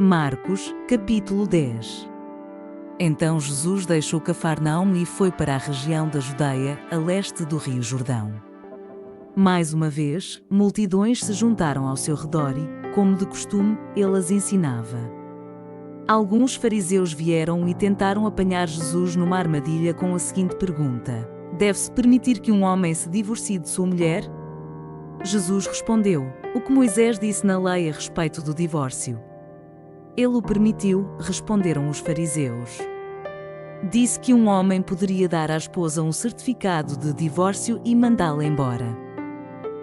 Marcos, capítulo 10. Então Jesus deixou Cafarnaum e foi para a região da Judeia, a leste do rio Jordão. Mais uma vez, multidões se juntaram ao seu redor e, como de costume, ele as ensinava. Alguns fariseus vieram e tentaram apanhar Jesus numa armadilha com a seguinte pergunta: deve-se permitir que um homem se divorcie de sua mulher? Jesus respondeu: o que Moisés disse na lei a respeito do divórcio? Ele o permitiu, responderam os fariseus. Disse que um homem poderia dar à esposa um certificado de divórcio e mandá-la embora.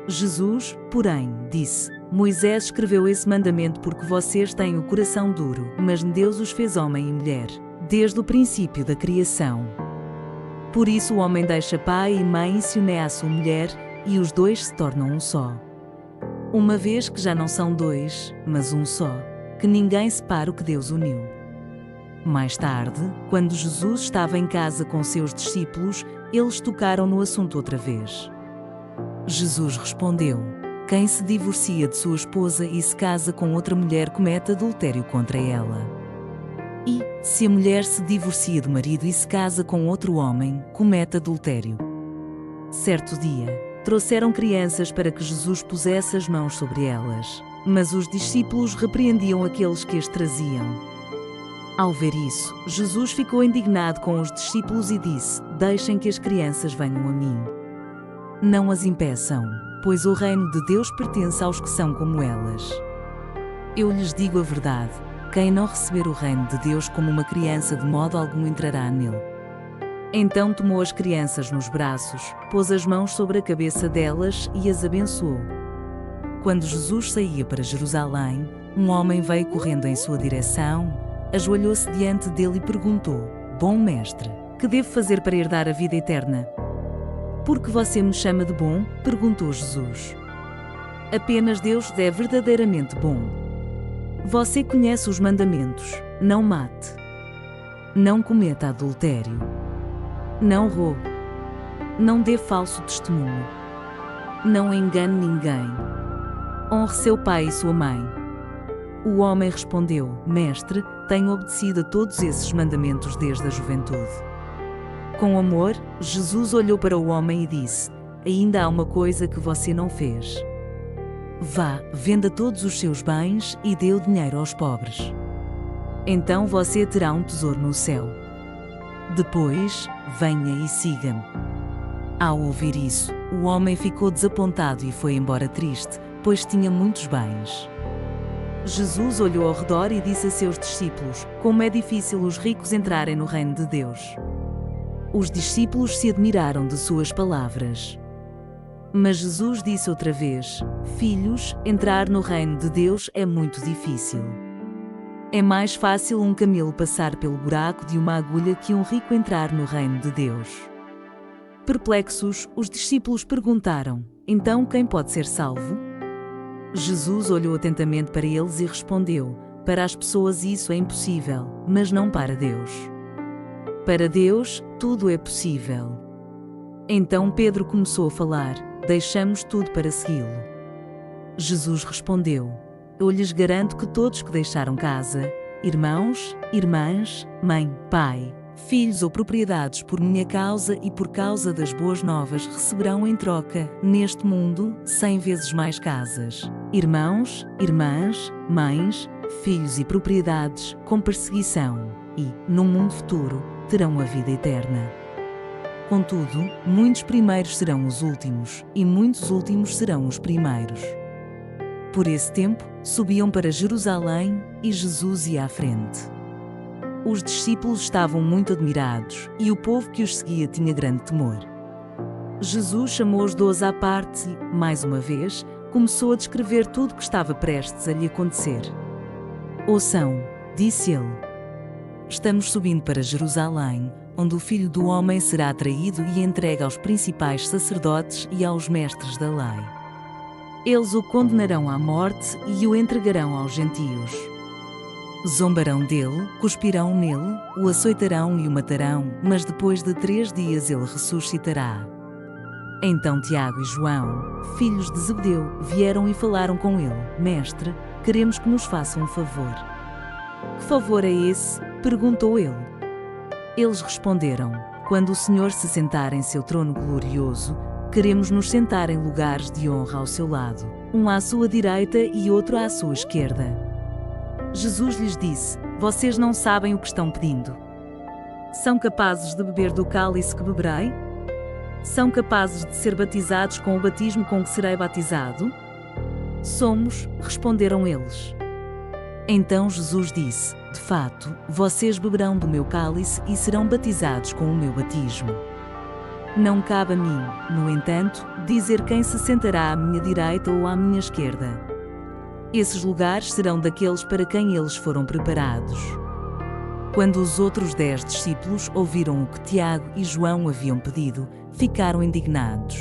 Jesus, porém, disse: Moisés escreveu esse mandamento porque vocês têm o coração duro, mas Deus os fez homem e mulher, desde o princípio da criação. Por isso o homem deixa pai e mãe e se une à sua mulher, e os dois se tornam um só. Uma vez que já não são dois, mas um só, que ninguém separe o que Deus uniu. Mais tarde, quando Jesus estava em casa com seus discípulos, eles tocaram no assunto outra vez. Jesus respondeu: quem se divorcia de sua esposa e se casa com outra mulher comete adultério contra ela. E, se a mulher se divorcia do marido e se casa com outro homem, comete adultério. Certo dia, trouxeram crianças para que Jesus pusesse as mãos sobre elas, mas os discípulos repreendiam aqueles que as traziam. Ao ver isso, Jesus ficou indignado com os discípulos e disse: deixem que as crianças venham a mim. Não as impeçam, pois o reino de Deus pertence aos que são como elas. Eu lhes digo a verdade: quem não receber o reino de Deus como uma criança de modo algum entrará nele. Então tomou as crianças nos braços, pôs as mãos sobre a cabeça delas e as abençoou. Quando Jesus saía para Jerusalém, um homem veio correndo em sua direção, ajoelhou-se diante dele e perguntou: Bom mestre, que devo fazer para herdar a vida eterna? Por que você me chama de bom? Perguntou Jesus. Apenas Deus é verdadeiramente bom. Você conhece os mandamentos: não mate, não cometa adultério, não roube, não dê falso testemunho, não engane ninguém, honre seu pai e sua mãe. O homem respondeu: Mestre, tenho obedecido a todos esses mandamentos desde a juventude. Com amor, Jesus olhou para o homem e disse: ainda há uma coisa que você não fez. Vá, venda todos os seus bens e dê o dinheiro aos pobres. Então você terá um tesouro no céu. Depois, venha e siga-me. Ao ouvir isso, o homem ficou desapontado e foi embora triste, pois tinha muitos bens. Jesus olhou ao redor e disse a seus discípulos: como é difícil os ricos entrarem no reino de Deus. Os discípulos se admiraram de suas palavras. Mas Jesus disse outra vez: filhos, entrar no reino de Deus é muito difícil. É mais fácil um camelo passar pelo buraco de uma agulha que um rico entrar no reino de Deus. Perplexos, os discípulos perguntaram: então quem pode ser salvo? Jesus olhou atentamente para eles e respondeu: para as pessoas isso é impossível, mas não para Deus. Para Deus, tudo é possível. Então Pedro começou a falar: deixamos tudo para segui-lo. Jesus respondeu: eu lhes garanto que todos que deixaram casa, irmãos, irmãs, mãe, pai, filhos ou propriedades por minha causa e por causa das boas novas receberão em troca, neste mundo, 100 vezes mais casas, irmãos, irmãs, mães, filhos e propriedades, com perseguição, e, no mundo futuro, terão a vida eterna. Contudo, muitos primeiros serão os últimos, e muitos últimos serão os primeiros. Por esse tempo, subiam para Jerusalém, e Jesus ia à frente. Os discípulos estavam muito admirados, e o povo que os seguia tinha grande temor. Jesus chamou os 12 à parte e, mais uma vez, começou a descrever tudo o que estava prestes a lhe acontecer. Ouçam, disse ele: estamos subindo para Jerusalém, onde o Filho do Homem será traído e entregue aos principais sacerdotes e aos mestres da lei. Eles o condenarão à morte e o entregarão aos gentios. Zombarão dele, cuspirão nele, o açoitarão e o matarão, mas depois de 3 dias ele ressuscitará. Então Tiago e João, filhos de Zebedeu, vieram e falaram com ele: Mestre, queremos que nos faça um favor. Que favor é esse? Perguntou ele. Eles responderam: quando o Senhor se sentar em seu trono glorioso, queremos nos sentar em lugares de honra ao seu lado, um à sua direita e outro à sua esquerda. Jesus lhes disse: vocês não sabem o que estão pedindo. São capazes de beber do cálice que beberei? São capazes de ser batizados com o batismo com que serei batizado? Somos, responderam eles. Então Jesus disse: de fato, vocês beberão do meu cálice e serão batizados com o meu batismo. Não cabe a mim, no entanto, dizer quem se sentará à minha direita ou à minha esquerda. Esses lugares serão daqueles para quem eles foram preparados. Quando os outros 10 discípulos ouviram o que Tiago e João haviam pedido, ficaram indignados.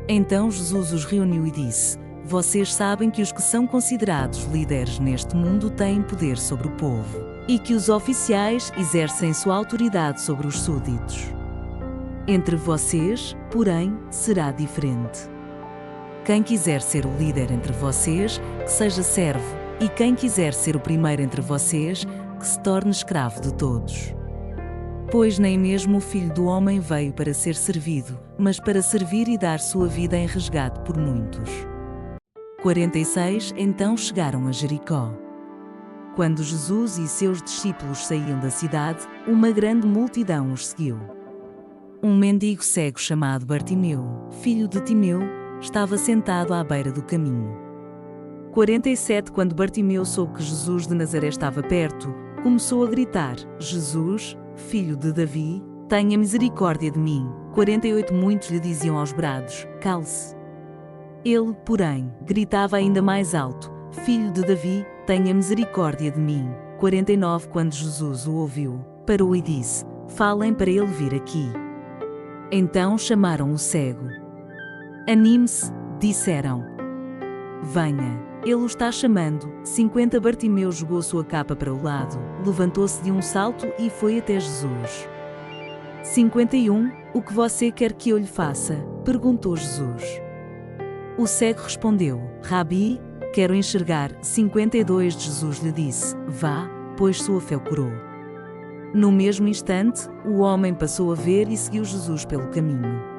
Então Jesus os reuniu e disse: vocês sabem que os que são considerados líderes neste mundo têm poder sobre o povo, e que os oficiais exercem sua autoridade sobre os súditos. Entre vocês, porém, será diferente. Quem quiser ser o líder entre vocês, que seja servo, e quem quiser ser o primeiro entre vocês, que se torne escravo de todos. Pois nem mesmo o Filho do Homem veio para ser servido, mas para servir e dar sua vida em resgate por muitos. 46 Então chegaram a Jericó. Quando Jesus e seus discípulos saíam da cidade, uma grande multidão os seguiu. Um mendigo cego chamado Bartimeu, filho de Timeu, estava sentado à beira do caminho. 47 Quando Bartimeu soube que Jesus de Nazaré estava perto, começou a gritar: Jesus, filho de Davi, tenha misericórdia de mim. 48 Muitos lhe diziam aos brados: cale-se. Ele, porém, gritava ainda mais alto: Filho de Davi, tenha misericórdia de mim. 49 Quando Jesus o ouviu, parou e disse: falem para ele vir aqui. Então chamaram o cego. Anime-se, disseram. Venha, ele o está chamando. 50 Bartimeu jogou sua capa para o lado, levantou-se de um salto e foi até Jesus. 51 O que você quer que eu lhe faça? Perguntou Jesus. O cego respondeu: Rabi, quero enxergar. 52 Jesus lhe disse: vá, pois sua fé o curou. No mesmo instante, o homem passou a ver e seguiu Jesus pelo caminho.